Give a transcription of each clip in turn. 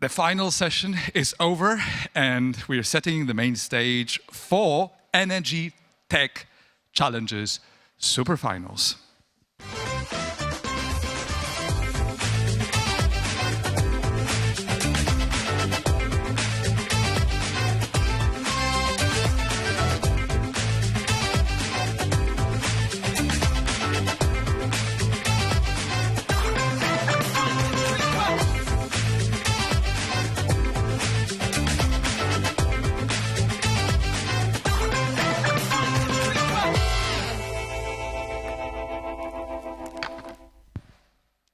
The final session is over and we are setting the main stage for Energy Tech Challenges Superfinals.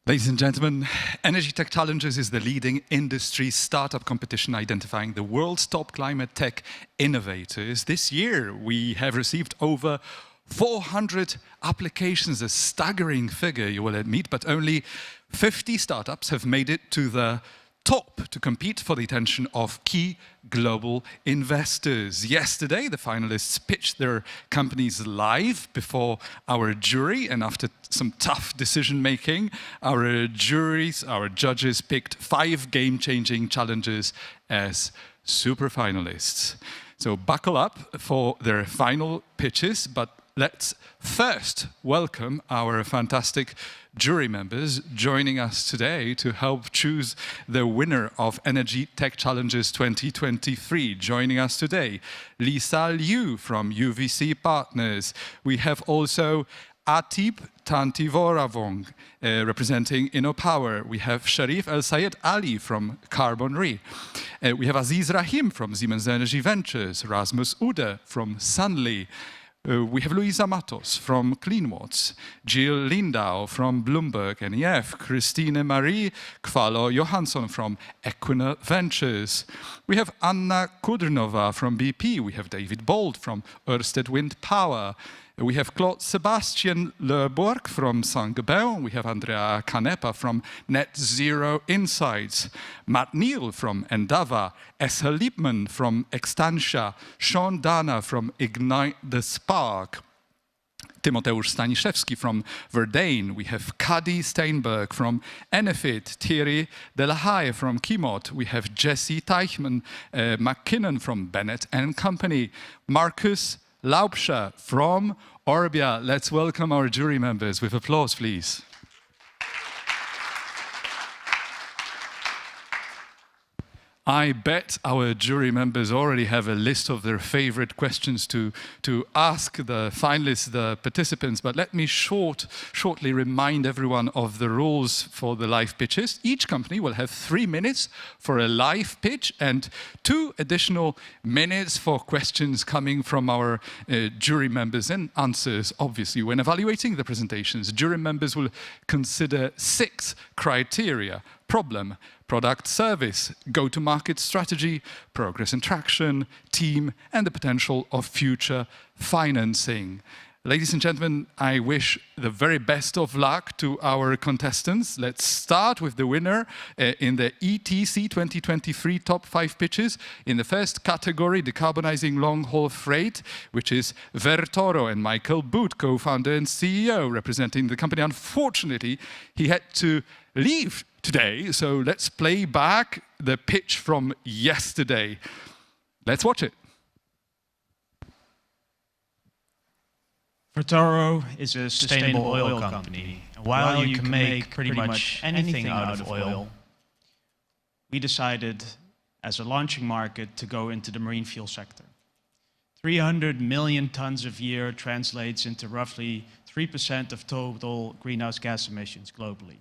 Ladies and gentlemen, Energy Tech Challenges is the leading industry startup competition identifying the world's top climate tech innovators. This year, we have received over 400 applications, a staggering figure, you will admit, but only 50 startups have made it to the top to compete for the attention of key global investors. Yesterday, the finalists pitched their companies live before our jury, and after some tough decision-making, our judges picked 5 game-changing challenges as super finalists. So buckle up for their final pitches, but let's first welcome our fantastic jury members joining us today to help choose the winner of Energy Tech Challenges 2023. Joining us today, Lisa Liu from UVC Partners. We have also Atip Tantivoravong, representing InnoPower. We have Sharif El Sayed Ali from Carbon Re. We have Aziz Rahim from Siemens Energy Ventures, Rasmus Ude from Sunly. We have Luisa Matos from CleanWatts, Jill Lindau from Bloomberg NEF, Christine Marie Kvalo Johansson from Equinor Ventures. We have Anna Kudrnova from BP. We have David Bold from Ørsted Wind Power. We have Claude Sebastian Leborg from Saint-Gobain. We have Andrea Canepa from Net Zero Insights. Matt Neal from Endava. Essa Liebman from Extantia. Sean Dana from Ignite the Spark. Timoteusz Staniszewski from Verdane. We have Kadi Steinberg from Enefit, Thierry Delahaye from Kimot. We have Jesse Teichmann McKinnon from Bennett and Company. Marcus Laubscher from Orbia. Let's welcome our jury members with applause, please. I bet our jury members already have a list of their favorite questions to ask the finalists, the participants, but let me shortly remind everyone of the rules for the live pitches. Each company will have 3 minutes for a live pitch and 2 additional minutes for questions coming from our jury members and answers. Obviously, when evaluating the presentations, jury members will consider 6 criteria: problem, product, service, go-to-market strategy, progress and traction, team, and the potential of future financing. Ladies and gentlemen, I wish the very best of luck to our contestants. Let's start with the winner in the ETC 2023 top 5 pitches. In the first category, decarbonizing long-haul freight, which is Vertoro and Michael Boot, co-founder and CEO, representing the company. Unfortunately, he had to leave today, so let's play back the pitch from yesterday. Let's watch it. Vertoro is a sustainable oil company. And while you can make pretty much anything out of oil, we decided as a launching market to go into the marine fuel sector. 300 million tons a year translates into roughly 3% of total greenhouse gas emissions globally.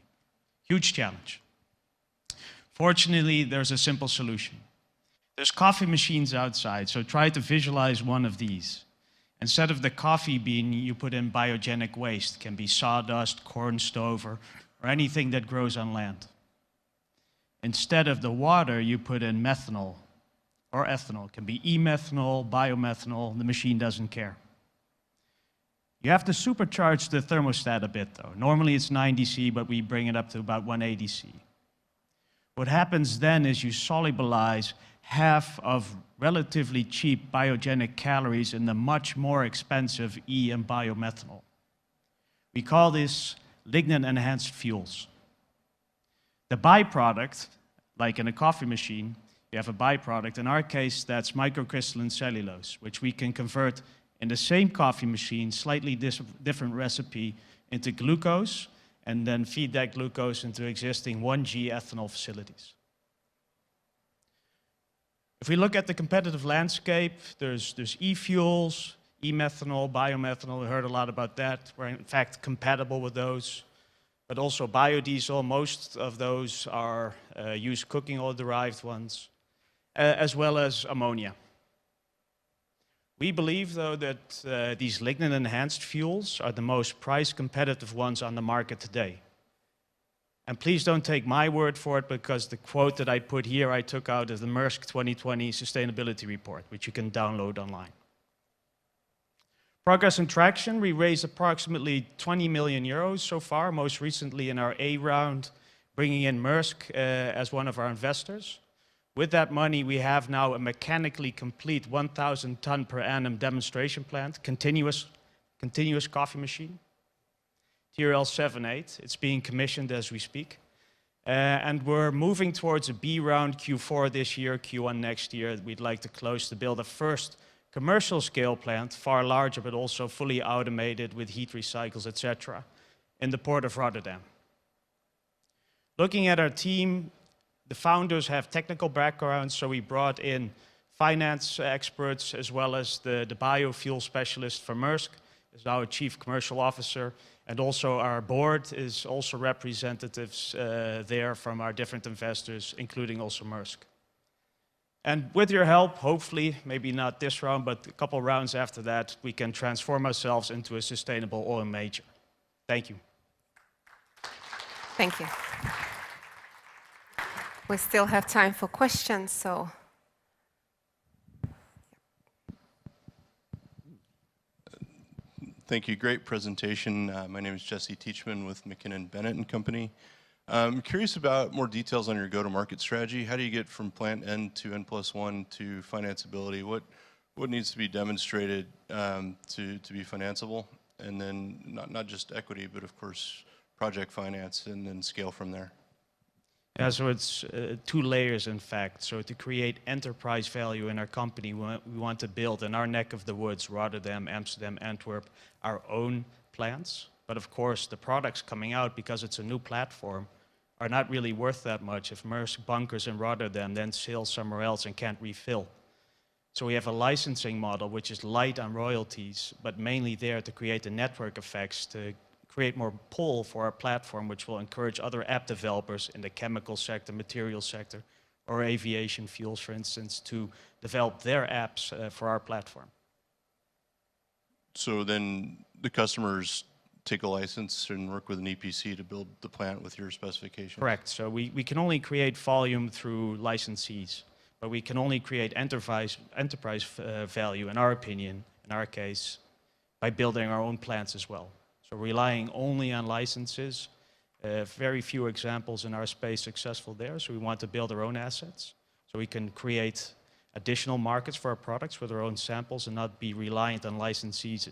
Huge challenge. Fortunately, there's a simple solution. There's coffee machines outside, so try to visualize one of these. Instead of the coffee bean, you put in biogenic waste. It can be sawdust, corn stover, or anything that grows on land. Instead of the water, you put in methanol or ethanol. It can be e-methanol, biomethanol. The machine doesn't care. You have to supercharge the thermostat a bit, though. Normally it's 90 C, but we bring it up to about 180 C. What happens then is you solubilize half of relatively cheap biogenic calories in the much more expensive E and biomethanol. We call this lignin-enhanced fuels. The byproduct Like in a coffee machine, you have a byproduct. In our case, that's microcrystalline cellulose, which we can convert in the same coffee machine, slightly different recipe, into glucose, and then feed that glucose into existing 1G ethanol facilities. If we look at the competitive landscape, there's e-fuels, e-methanol, biomethanol. We heard a lot about that. We're in fact compatible with those. But also biodiesel, most of those are used cooking oil derived ones, as well as ammonia. We believe, though, that these lignin-enhanced fuels are the most price-competitive ones on the market today. And please don't take my word for it, because the quote that I put here I took out of the Maersk 2020 Sustainability Report, which you can download online. Progress and traction, we raised approximately 20 million euros so far, most recently in our A round, bringing in Maersk as one of our investors. With that money, we have now a mechanically complete 1,000 ton per annum demonstration plant, continuous coffee machine, TRL78. It's being commissioned as we speak. And we're moving towards a B round Q4 this year, Q1 next year. We'd like to close to build a first commercial scale plant, far larger, but also fully automated with heat recycles, etc., in the port of Rotterdam. Looking at our team, the founders have technical backgrounds, so we brought in finance experts as well as the biofuel specialist from Maersk, is now a chief commercial officer, and also our board is also representatives there from our different investors, including also Maersk. And with your help, hopefully, maybe not this round, but a couple rounds after that, we can transform ourselves into a sustainable oil major. Thank you. Thank you. We still have time for questions, so. Thank you. Great presentation. My name is Jesse Teachman with McKinnon Bennett and Company. I'm curious about more details on your go-to-market strategy. How do you get from plant N to N+1 to financeability? What needs to be demonstrated to be financeable? And then not just equity, but of course project finance, and then scale from there. Yeah, so it's two layers, in fact. So to create enterprise value in our company, we want to build in our neck of the woods, Rotterdam, Amsterdam, Antwerp, our own plants. But of course, the products coming out, because it's a new platform, are not really worth that much if Maersk bunkers in Rotterdam, then sails somewhere else and can't refill. So we have a licensing model which is light on royalties, but mainly there to create the network effects, to create more pull for our platform, which will encourage other app developers in the chemical sector, material sector, or aviation fuels, for instance, to develop their apps for our platform. So then the customers take a license and work with an EPC to build the plant with your specifications? Correct. So we can only create volume through licensees, but we can only create enterprise value, in our opinion, in our case, by building our own plants as well. So relying only on licenses, very few examples in our space successful there, so we want to build our own assets, so we can create additional markets for our products with our own samples and not be reliant on licensees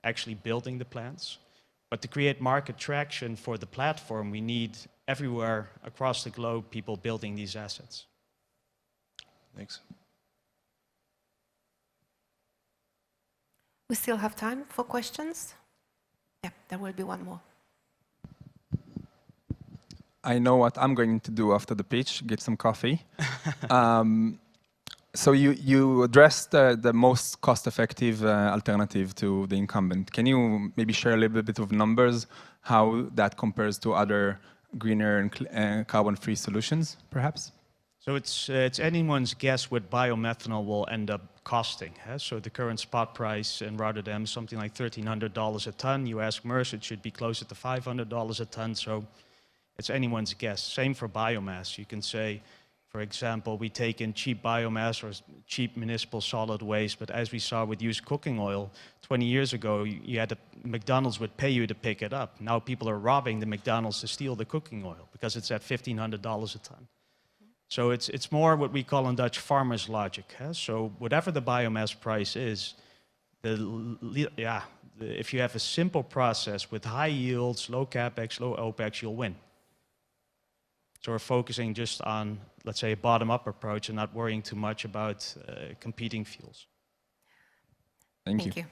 actually building the plants. But to create market traction for the platform, we need everywhere across the globe people building these assets. Thanks. We still have time for questions? Yeah, there will be one more. I know what I'm going to do after the pitch, get some coffee. So you addressed the most cost-effective alternative to the incumbent. Can you maybe share a little bit of numbers, how that compares to other greener and carbon-free solutions, perhaps? So it's anyone's guess what biomethanol will end up costing. So the current spot price in Rotterdam is something like $1,300 a ton. You ask Maersk, it should be closer to $500 a ton. So it's anyone's guess. Same for biomass. You can say, for example, we take in cheap biomass or cheap municipal solid waste, but as we saw with used cooking oil, 20 years ago, you had McDonald's would pay you to pick it up. Now people are robbing the McDonald's to steal the cooking oil because it's at $1,500 a ton. So it's more what we call in Dutch farmer's logic. So whatever the biomass price is, if you have a simple process with high yields, low capex, low opex, you'll win. So we're focusing just on, let's say, a bottom-up approach and not worrying too much about competing fuels. Thank you. Thank you.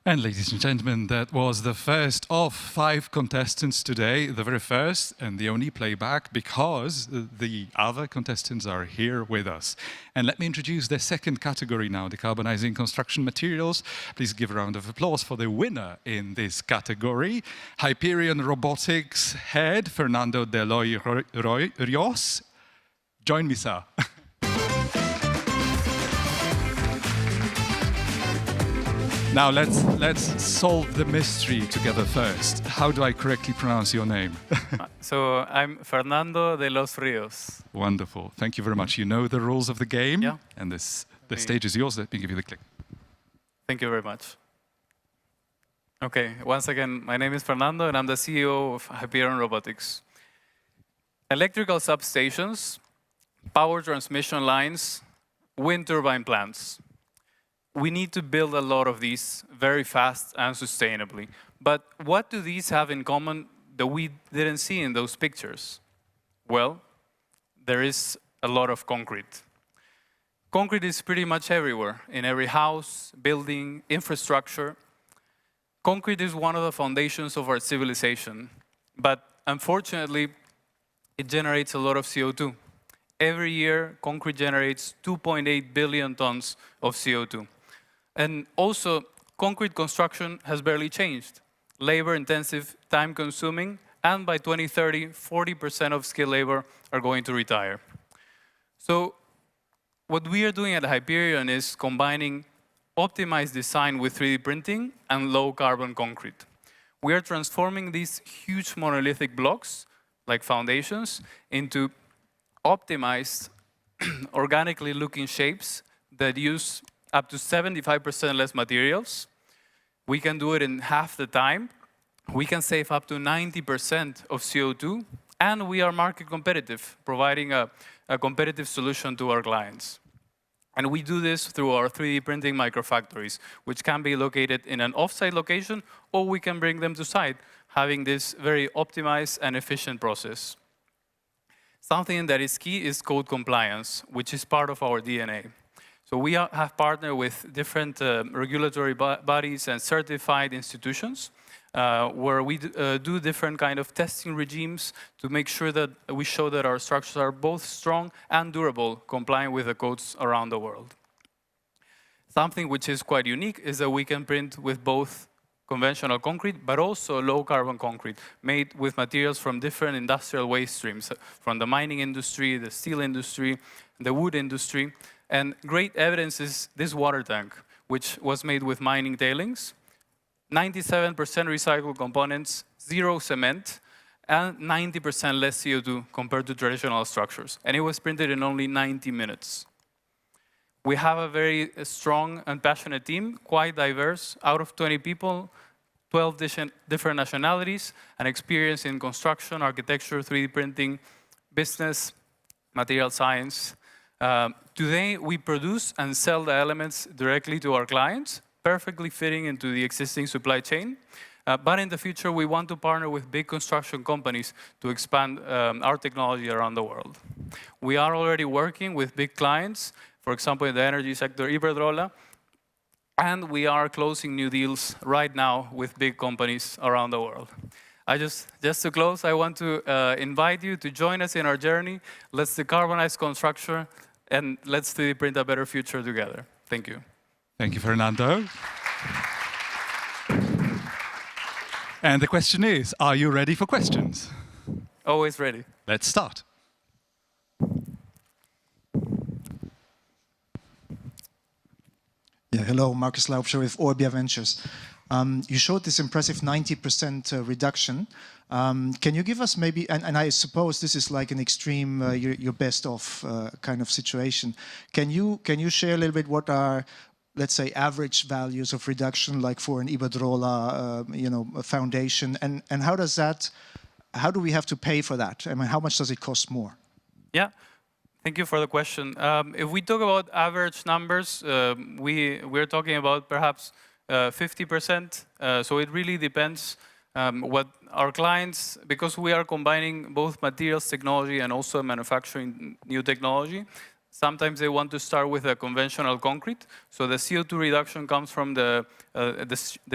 And ladies and gentlemen, that was the first of 5 contestants today, the very first and the only playback, because the other contestants are here with us. And let me introduce the second category now, decarbonizing construction materials. Please give a round of applause for the winner in this category, Hyperion Robotics head, Fernando Deloy Rios. Join me, sir. Now let's solve the mystery together first. How do I correctly pronounce your name? So I'm Fernando de los Rios. Wonderful. Thank you very much. You know the rules of the game. Yeah. And the stage is yours. Let me give you the click. Thank you very much. Okay, once again, my name is Fernando and I'm the CEO of Hyperion Robotics. Electrical substations, power transmission lines, wind turbine plants. We need to build a lot of these very fast and sustainably. But what do these have in common that we didn't see in those pictures? Well, there is a lot of concrete. Concrete is pretty much everywhere, in every house, building, infrastructure. Concrete is one of the foundations of our civilization, but unfortunately, it generates a lot of CO2. Every year, concrete generates 2.8 billion tons of CO2. And also, concrete construction has barely changed. Labor-intensive, time-consuming, and by 2030, 40% of skilled labor are going to retire. So what we are doing at Hyperion is combining optimized design with 3D printing and low-carbon concrete. We are transforming these huge monolithic blocks, like foundations, into optimized, organically looking shapes that use up to 75% less materials. We can do it in half the time. We can save up to 90% of CO2, and we are market competitive, providing a competitive solution to our clients. And we do this through our 3D printing microfactories, which can be located in an off-site location, or we can bring them to site, having this very optimized and efficient process. Something that is key is code compliance, which is part of our DNA. So we have partnered with different regulatory bodies and certified institutions where we do different kind of testing regimes to make sure that we show that our structures are both strong and durable, complying with the codes around the world. Something which is quite unique is that we can print with both conventional concrete, but also low-carbon concrete, made with materials from different industrial waste streams, from the mining industry, the steel industry, the wood industry. And great evidence is this water tank, which was made with mining tailings, 97% recycled components, 0 cement, and 90% less CO2 compared to traditional structures. And it was printed in only 90 minutes. We have a very strong and passionate team, quite diverse. Out of 20 people, 12 different nationalities, and experience in construction, architecture, 3D printing, business, material science. Today, we produce and sell the elements directly to our clients, perfectly fitting into the existing supply chain. But in the future, we want to partner with big construction companies to expand our technology around the world. We are already working with big clients, for example, in the energy sector, Iberdrola, and we are closing new deals right now with big companies around the world. Just to close, I want to invite you to join us in our journey. Let's decarbonize construction, and let's 3D print a better future together. Thank you. Thank you, Fernando. And the question is, are you ready for questions? Always ready. Let's start. Yeah, hello, Marcus Laubscher with Orbia Ventures. You showed this impressive 90% reduction. Can you give us maybe, and I suppose this is like an extreme, your best of kind of situation. Can you share a little bit what are, let's say, average values of reduction, like for an Iberdrola, a foundation, and how do we have to pay for that? I mean, how much does it cost more? Yeah. Thank you for the question. If we talk about average numbers, we're talking about perhaps 50%. So it really depends What our clients, because we are combining both materials technology and also manufacturing new technology, sometimes they want to start with a conventional concrete. So the CO2 reduction comes from the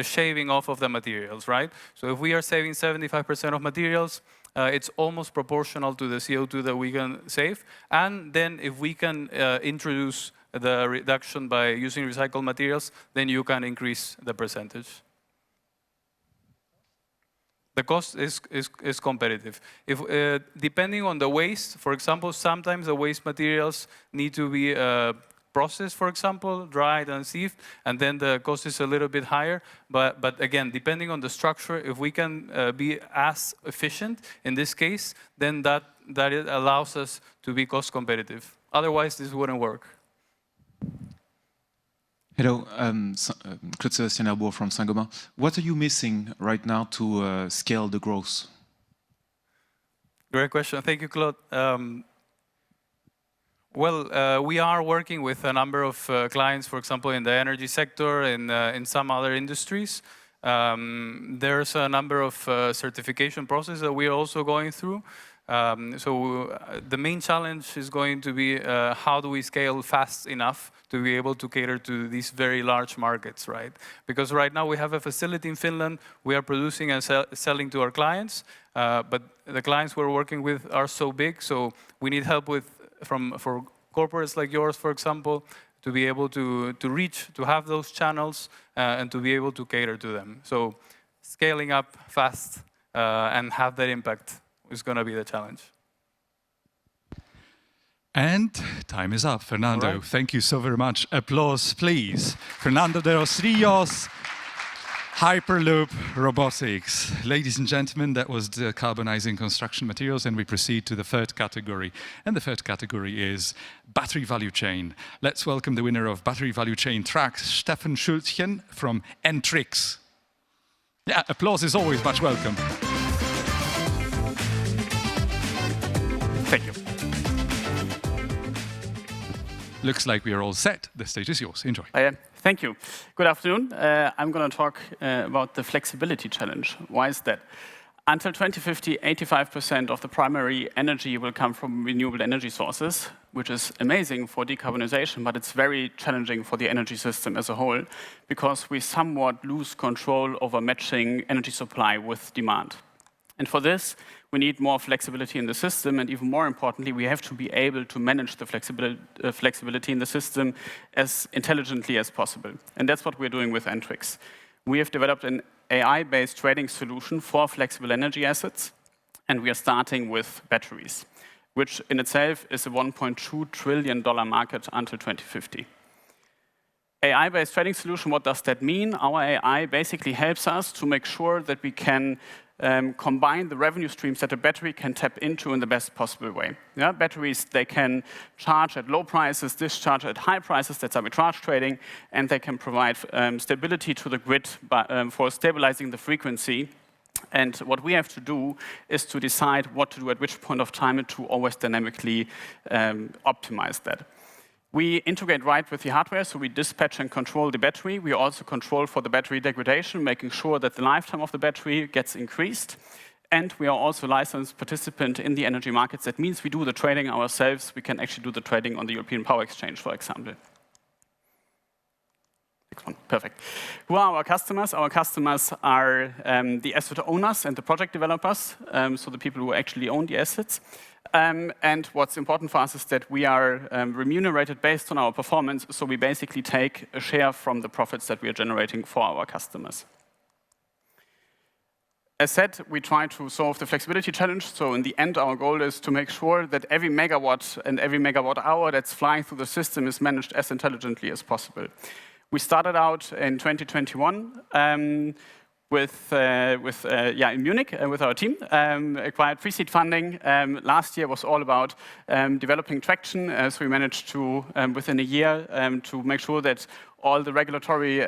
shaving off of the materials, right? So if we are saving 75% of materials, it's almost proportional to the CO2 that we can save. And then if we can introduce the reduction by using recycled materials, then you can increase the percentage. The cost is competitive. If, depending on the waste, for example, sometimes the waste materials need to be processed, for example, dried and sieved, and then the cost is a little bit higher. But again, depending on the structure, if we can be as efficient in this case, then that it allows us to be cost competitive. Otherwise, this wouldn't work. Hello, Claude Sébastien Herbour from Saint-Gobain. What are you missing right now to scale the growth? Great question. Thank you, Claude. We are working with a number of clients, for example, in the energy sector and in some other industries. There's a number of certification processes that we are also going through. The main challenge is going to be how do we scale fast enough to be able to cater to these very large markets, right? Because right now we have a facility in Finland, we are producing and selling to our clients, but the clients we're working with are so big, so we need help for corporates like yours, for example, to be able to reach, to have those channels, and to be able to cater to them. So scaling up fast and have that impact is going to be the challenge. And time is up, Fernando. Right. Thank you so very much. Applause, please. Fernando de los Rios, Hyperloop Robotics. Ladies and gentlemen, that was decarbonizing construction materials, and we proceed to the third category. And the third category is battery value chain. Let's welcome the winner of battery value chain track, Steffen Schultchen from Entrix. Yeah, applause is always much welcome. Thank you. Looks like we are all set. The stage is yours. Enjoy. Thank you. Good afternoon. I'm going to talk about the flexibility challenge. Why is that? Until 2050, 85% of the primary energy will come from renewable energy sources, which is amazing for decarbonization, but it's very challenging for the energy system as a whole, because we somewhat lose control over matching energy supply with demand. And for this, we need more flexibility in the system, and even more importantly, we have to be able to manage the flexibility in the system as intelligently as possible. And that's what we're doing with Entrix. We have developed an AI-based trading solution for flexible energy assets, and we are starting with batteries, which in itself is a $1.2 trillion market until 2050. AI-based trading solution, what does that mean? Our AI basically helps us to make sure that we can combine the revenue streams that a battery can tap into in the best possible way. Yeah? Batteries, they can charge at low prices, discharge at high prices, that's arbitrage trading, and they can provide stability to the grid for stabilizing the frequency. And what we have to do is to decide what to do at which point of time and to always dynamically optimize that. We integrate right with the hardware, so we dispatch and control the battery. We also control for the battery degradation, making sure that the lifetime of the battery gets increased. And we are also a licensed participant in the energy markets. That means we do the trading ourselves. We can actually do the trading on the European Power Exchange, for example. Next one. Perfect. Who are our customers? Our customers are the asset owners and the project developers, so the people who actually own the assets. And what's important for us is that we are remunerated based on our performance, so we basically take a share from the profits that we are generating for our customers. As said, we try to solve the flexibility challenge, so in the end our goal is to make sure that every megawatt and every megawatt hour that's flying through the system is managed as intelligently as possible. We started out in 2021 in Munich with our team, acquired pre-seed funding. Last year was all about developing traction, so we managed to, within a year, to make sure that all the regulatory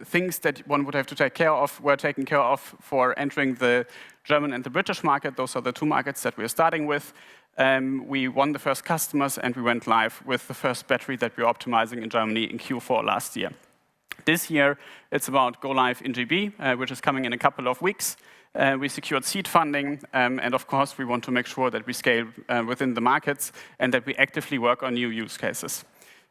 things that one would have to take care of were taken care of for entering the German and the British market. Those are the two markets that we're starting with. We won the first customers and we went live with the first battery that we're optimizing in Germany in Q4 last year. This year, it's about go live in GB, which is coming in a couple of weeks. We secured seed funding, and of course, we want to make sure that we scale within the markets and that we actively work on new use cases.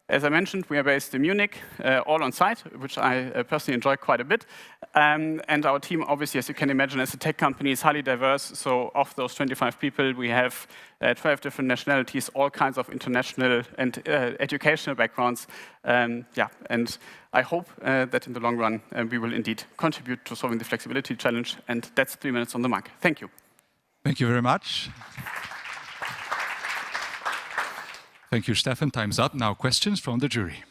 As I mentioned, we are based in Munich, all on site, which I personally enjoy quite a bit. And our team, obviously, as you can imagine, as a tech company, is highly diverse. So of those 25 people, we have 12 different nationalities, all kinds of international and educational backgrounds. And I hope that in the long run, we will indeed contribute to solving the flexibility challenge. And that's 3 minutes on the mark. Thank you. Thank you very much. Thank you, Stefan. Time's up. Now questions from the jury.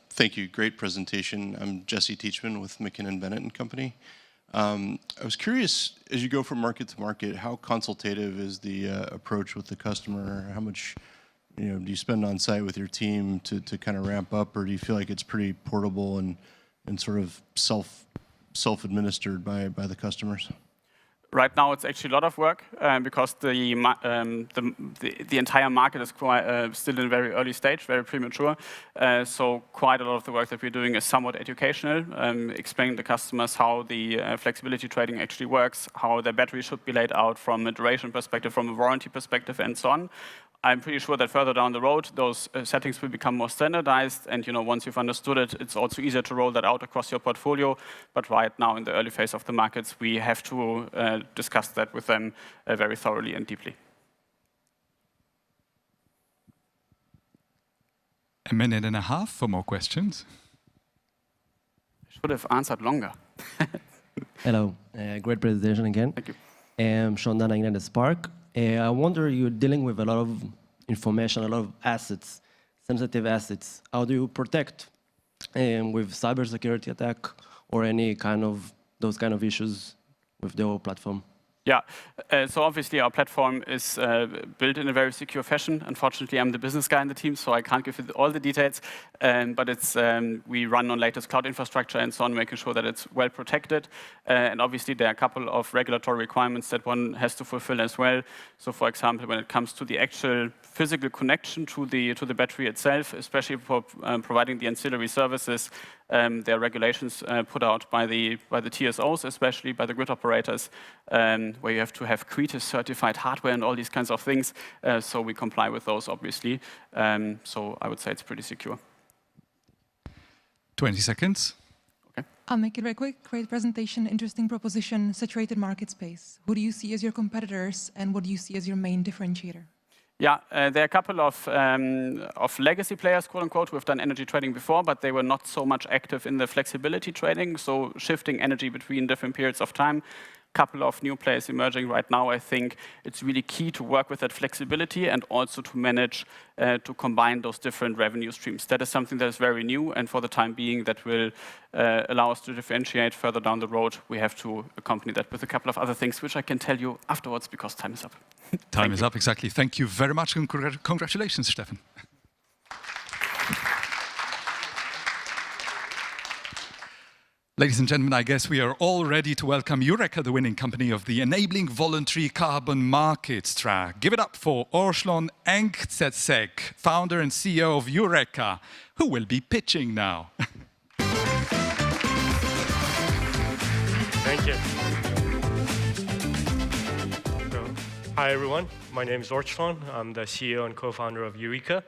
Thank you. Great presentation. I'm Jesse Teachman with McKinnon Bennett and Company. I was curious, as you go from market to market, how consultative is the approach with the customer? How much do you spend on site with your team to kind of ramp up, or do you feel like it's pretty portable and sort of self-administered by the customers? Right now, it's actually a lot of work because the entire market is still in a very early stage, very premature. So quite a lot of the work that we're doing is somewhat educational, explaining to customers how the flexibility trading actually works, how their battery should be laid out from a duration perspective, from a warranty perspective, and so on. I'm pretty sure that further down the road, those settings will become more standardized. And once you've understood it, it's also easier to roll that out across your portfolio. But right now, in the early phase of the markets, we have to discuss that with them very thoroughly and deeply. A minute and a half for more questions. I should have answered longer. Hello, great presentation again. Thank you. Sean Dunning at Spark. I wonder, you're dealing with a lot of information, a lot of assets, sensitive assets. How do you protect with cybersecurity attack or any kind of those kind of issues with the whole platform? Yeah, so obviously our platform is built in a very secure fashion. Unfortunately, I'm the business guy in the team, so I can't give you all the details. But it's we run on latest cloud infrastructure and so on, making sure that it's well protected. And obviously, there are a couple of regulatory requirements that one has to fulfill as well. So, for example, when it comes to the actual physical connection to the battery itself, especially for providing the ancillary services, there are regulations put out by the TSOs, especially by the grid operators, where you have to have CRETIS certified hardware and all these kinds of things. So we comply with those, obviously. So I would say it's pretty secure. 20 seconds. Okay. I'll make it very quick. Great presentation, interesting proposition, saturated market space. Who do you see as your competitors, and what do you see as your main differentiator? Yeah, there are a couple of legacy players, quote unquote, who have done energy trading before, but they were not so much active in the flexibility trading, so shifting energy between different periods of time. Couple of new players emerging right now. I think it's really key to work with that flexibility and also to manage to combine those different revenue streams. That is something that is very new, and for the time being, that will allow us to differentiate further down the road. We have to accompany that with a couple of other things, which I can tell you afterwards because time is up. Time is up, exactly. Thank you very much, and congratulations, Stefan. Ladies and gentlemen, I guess we are all ready to welcome Eureka, the winning company of the Enabling Voluntary Carbon Markets track. Give it up for Orslon Engtsetsek, founder and CEO of Eureka, who will be pitching now. Thank you. Hi, everyone. My name is Orslon. I'm the CEO and co-founder of Eureka.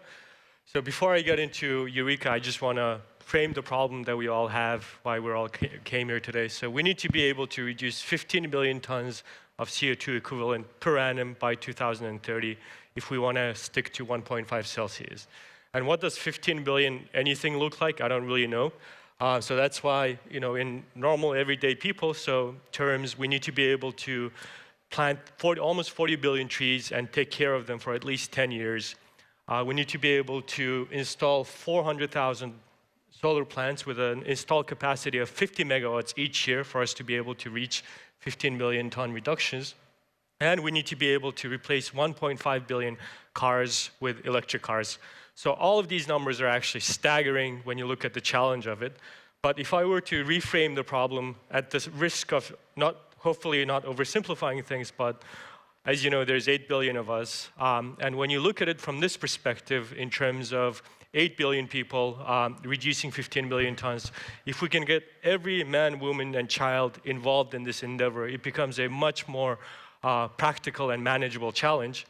So before I get into Eureka, I just want to frame the problem that we all have, why we all came here today. So we need to be able to reduce 15 billion tons of CO2 equivalent per annum by 2030 if we want to stick to 1.5 Celsius. And what does 15 billion anything look like? I don't really know. So that's why, in normal everyday people, terms, we need to be able to plant almost 40 billion trees and take care of them for at least 10 years. We need to be able to install 400,000 solar plants with an installed capacity of 50 megawatts each year for us to be able to reach 15 million ton reductions. And we need to be able to replace 1.5 billion cars with electric cars. So all of these numbers are actually staggering when you look at the challenge of it. But if I were to reframe the problem at the risk of hopefully not oversimplifying things, but as you know, there's 8 billion of us. And when you look at it from this perspective, in terms of 8 billion people, reducing 15 million tons. If we can get every man, woman, and child involved in this endeavor, it becomes a much more practical and manageable challenge.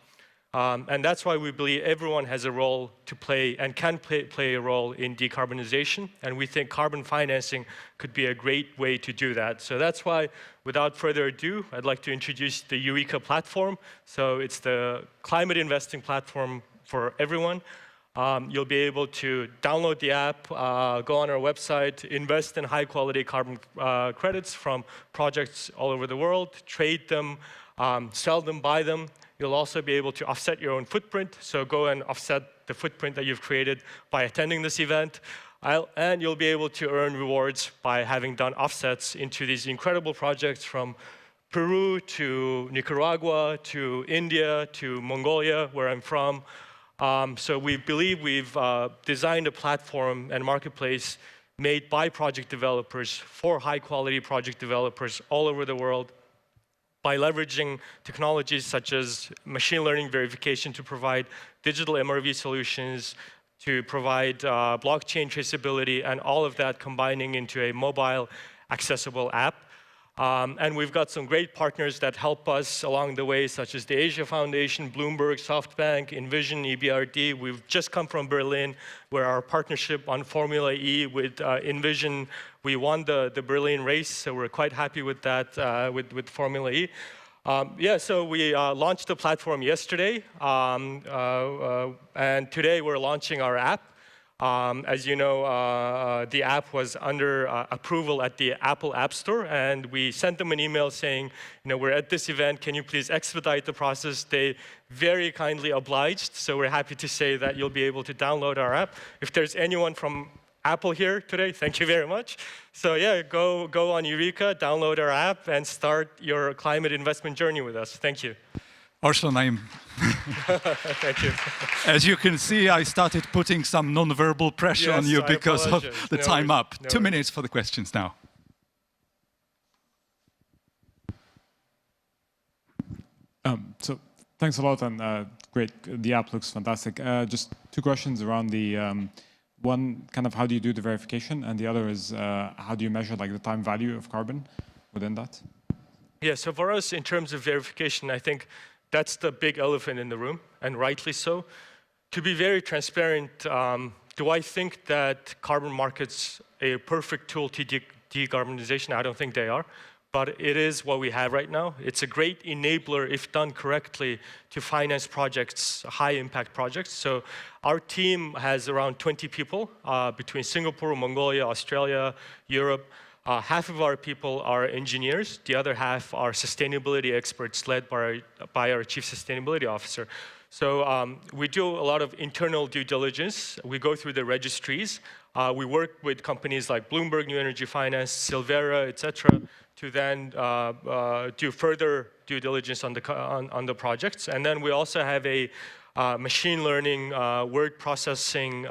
And that's why we believe everyone has a role to play and can play a role in decarbonization. And we think carbon financing could be a great way to do that. So that's why, without further ado, I'd like to introduce the Eureka platform. So it's the climate investing platform for everyone. You'll be able to download the app, go on our website, invest in high-quality carbon credits from projects all over the world, trade them, sell them, buy them. You'll also be able to offset your own footprint. So go and offset the footprint that you've created by attending this event. And you'll be able to earn rewards by having done offsets into these incredible projects from Peru to Nicaragua to India to Mongolia, where I'm from. So we believe we've designed a platform and marketplace made by project developers for high-quality project developers all over the world, by leveraging technologies such as machine learning verification to provide digital MRV solutions, to provide blockchain traceability, and all of that combining into a mobile accessible app. And we've got some great partners that help us along the way, such as the Asia Foundation, Bloomberg, SoftBank, Envision, EBRD. We've just come from Berlin, where our partnership on Formula E with Envision, we won the Berlin race, so we're quite happy with that, with Formula E. So we launched the platform yesterday, and today we're launching our app. As you know, the app was under approval at the Apple App Store, and we sent them an email saying, we're at this event, can you please expedite the process? They very kindly obliged, so we're happy to say that you'll be able to download our app. If there's anyone from Apple here today, thank you very much. So yeah, go on Eureka, download our app, and start your climate investment journey with us. Thank you. Arslan, Thank you. as you can see, I started putting some non-verbal pressure on you because of the time up. 2 minutes for the questions now. So thanks a lot, and great. The app looks fantastic. Just 2 questions around the one, kind of how do you do the verification, and the other is how do you measure the time value of carbon within that? Yeah, so for us, in terms of verification, I think that's the big elephant in the room, and rightly so. To be very transparent, do I think that carbon markets are a perfect tool to decarbonization? I don't think they are, but it is what we have right now. It's a great enabler, if done correctly, to finance projects, high-impact projects. So our team has around 20 people between Singapore, Mongolia, Australia, Europe. Half of our people are engineers. The other half are sustainability experts led by our Chief Sustainability Officer. So we do a lot of internal due diligence. We go through the registries. We work with companies like Bloomberg New Energy Finance, Silvera, et cetera, to then do further due diligence on the projects. And then we also have a machine learning word processing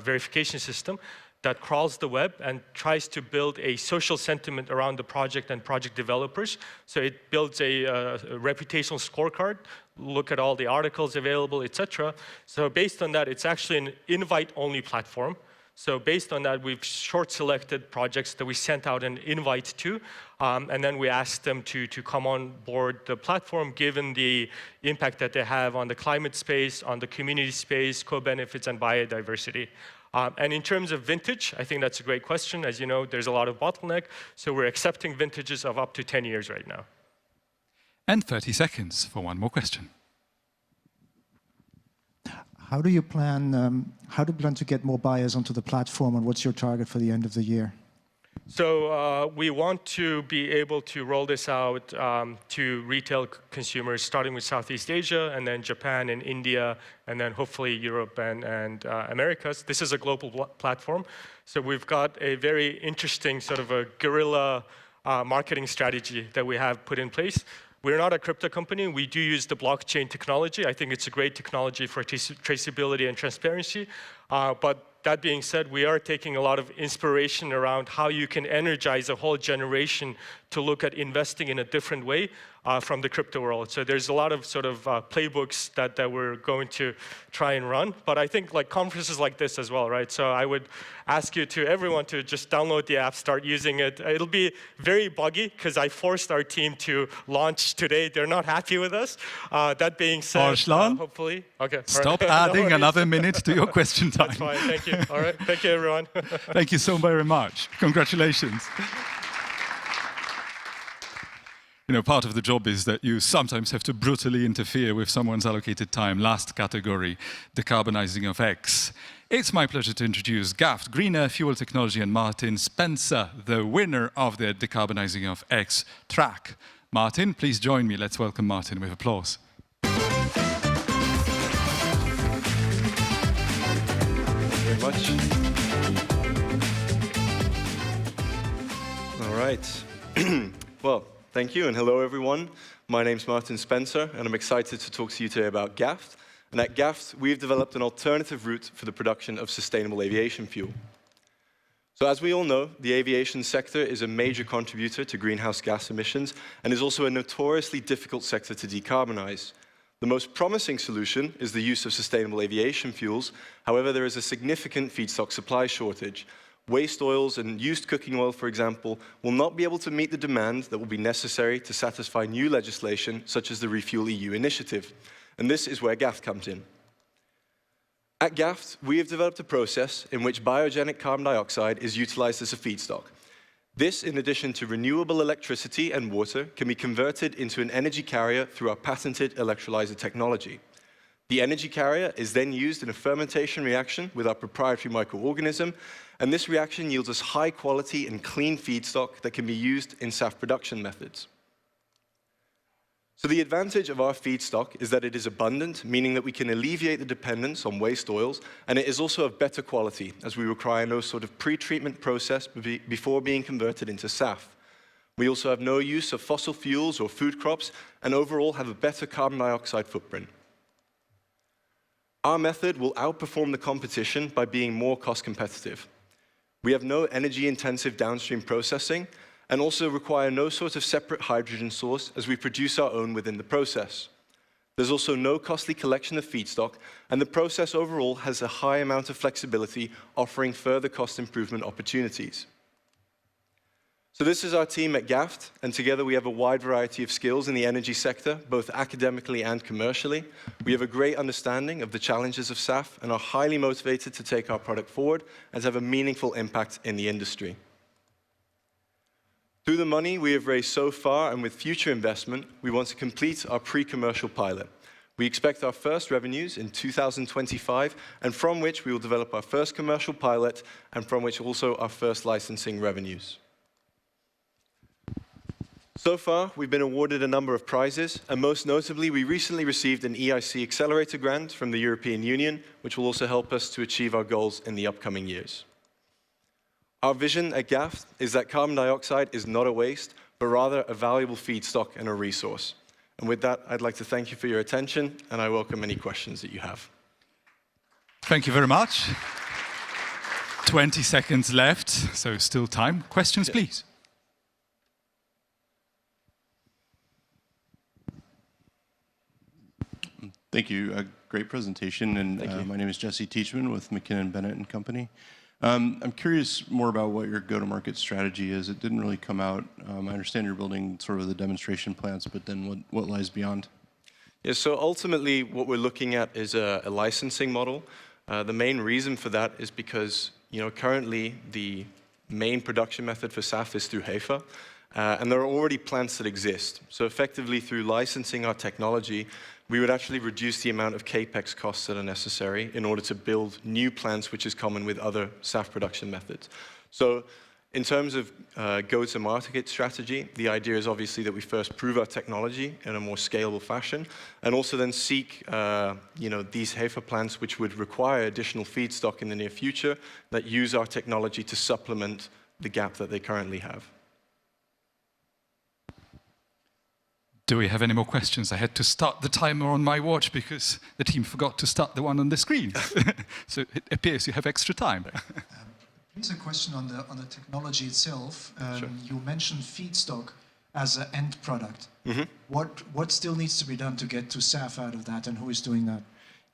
verification system that crawls the web and tries to build a social sentiment around the project and project developers. So it builds a reputational scorecard, look at all the articles available, et cetera. So based on that, it's actually an invite-only platform. So based on that, we've short-selected projects that we sent out an invite to, and then we asked them to come on board the platform, given the impact that they have on the climate space, on the community space, co-benefits, and biodiversity. And in terms of vintage, I think that's a great question. As you know, there's a lot of bottleneck, so we're accepting vintages of up to 10 years right now. And 30 seconds for one more question. How do you plan to get more buyers onto the platform, and what's your target for the end of the year? So we want to be able to roll this out to retail consumers, starting with Southeast Asia, and then Japan and India, and then hopefully Europe and Americas. This is a global platform. So we've got a very interesting sort of a guerrilla marketing strategy that we have put in place. We're not a crypto company. We do use the blockchain technology. I think it's a great technology for traceability and transparency. But that being said, we are taking a lot of inspiration around how you can energize a whole generation to look at investing in a different way. from the crypto world. So there's a lot of sort of playbooks that we're going to try and run. But I think like conferences like this as well, right? So I would ask you to everyone to just download the app, start using it. It'll be very buggy because I forced our team to launch today. They're not happy with us. That being said, Arslan, hopefully, okay. Stop right. adding another minute to your question time. That's fine. Thank you. All right. Thank you, everyone. Thank you so very much. Congratulations. You know, part of the job is that you sometimes have to brutally interfere with someone's allocated time. Last category, decarbonizing of X. It's my pleasure to introduce GAFT, Greener Fuel Technology, and Martin Spencer, the winner of the Decarbonizing of X track. Martin, please join me. Let's welcome Martin with applause. Very much. All right. Well, thank you, and hello, everyone. My name's Martin Spencer, and I'm excited to talk to you today about GAFT. And at GAFT, we've developed an alternative route for the production of sustainable aviation fuel. So as we all know, the aviation sector is a major contributor to greenhouse gas emissions and is also a notoriously difficult sector to decarbonize. The most promising solution is the use of sustainable aviation fuels. However, there is a significant feedstock supply shortage. Waste oils and used cooking oil, for example, will not be able to meet the demand that will be necessary to satisfy new legislation, such as the Refuel EU initiative. And this is where GAFT comes in. At GAFT, we have developed a process in which biogenic carbon dioxide is utilized as a feedstock. This, in addition to renewable electricity and water, can be converted into an energy carrier through our patented electrolyzer technology. The energy carrier is then used in a fermentation reaction with our proprietary microorganism, and this reaction yields us high quality and clean feedstock that can be used in SAF production methods. So the advantage of our feedstock is that it is abundant, meaning that we can alleviate the dependence on waste oils, and it is also of better quality, as we require no sort of pre-treatment process before being converted into SAF. We also have no use of fossil fuels or food crops, and overall have a better carbon dioxide footprint. Our method will outperform the competition by being more cost competitive. We have no energy-intensive downstream processing, and also require no sort of separate hydrogen source, as we produce our own within the process. There's also no costly collection of feedstock, and the process overall has a high amount of flexibility, offering further cost improvement opportunities. So this is our team at GAFT, and together we have a wide variety of skills in the energy sector, both academically and commercially. We have a great understanding of the challenges of SAF and are highly motivated to take our product forward and to have a meaningful impact in the industry. Through the money we have raised so far and with future investment, we want to complete our pre-commercial pilot. We expect our first revenues in 2025, and from which we will develop our first commercial pilot, and from which also our first licensing revenues. So far, we've been awarded a number of prizes, and most notably, we recently received an EIC Accelerator grant from the European Union, which will also help us to achieve our goals in the upcoming years. Our vision at GAFT is that carbon dioxide is not a waste, but rather a valuable feedstock and a resource. And with that, I'd like to thank you for your attention, and I welcome any questions that you have. Thank you very much. 20 seconds left, so still time. Questions, please. Thank you. A great presentation. And my name is Jesse Teachman with McKinnon Bennett and Company. I'm curious more about what your go-to-market strategy is. It didn't really come out. I understand you're building sort of the demonstration plants, but then what lies beyond? Yeah, so ultimately what we're looking at is a licensing model. The main reason for that is because, currently the main production method for SAF is through HEFA. And there are already plants that exist. So effectively, through licensing our technology, we would actually reduce the amount of CAPEX costs that are necessary in order to build new plants, which is common with other SAF production methods. So in terms of go-to-market strategy, the idea is obviously that we first prove our technology in a more scalable fashion, and also then seek these HEFA plants, which would require additional feedstock in the near future, that use our technology to supplement the gap that they currently have. Do we have any more questions? I had to start the timer on my watch because the team forgot to start the one on the screen. So it appears you have extra time. Please, a question on the technology itself. Sure. You mentioned feedstock. as an end product. What still needs to be done to get to SAF out of that, and who is doing that?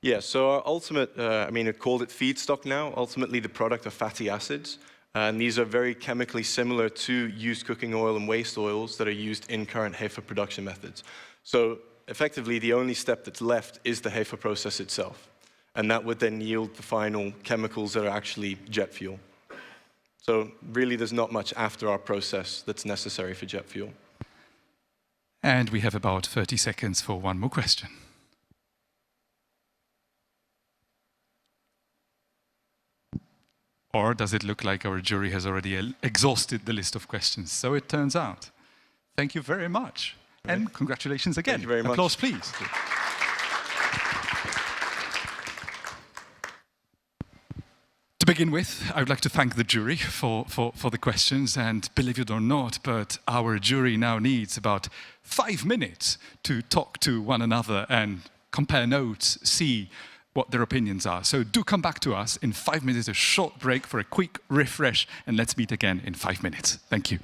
Yeah, so our ultimate, I mean, I called it feedstock now. Ultimately, the product are fatty acids. And these are very chemically similar to used cooking oil and waste oils that are used in current HEFA production methods. So effectively, the only step that's left is the HEFA process itself. And that would then yield the final chemicals that are actually jet fuel. So really, there's not much after our process that's necessary for jet fuel. And we have about 30 seconds for one more question. Or does it look like our jury has already exhausted the list of questions? So it turns out. Thank you very much. And congratulations again. Thank you very much. Applause, please. To begin with, I would like to thank the jury for the questions, and believe it or not, but our jury now needs about 5 minutes to talk to one another and compare notes, see what their opinions are. So do come back to us in 5 minutes, a short break for a quick refresh, and let's meet again in 5 minutes. Thank you.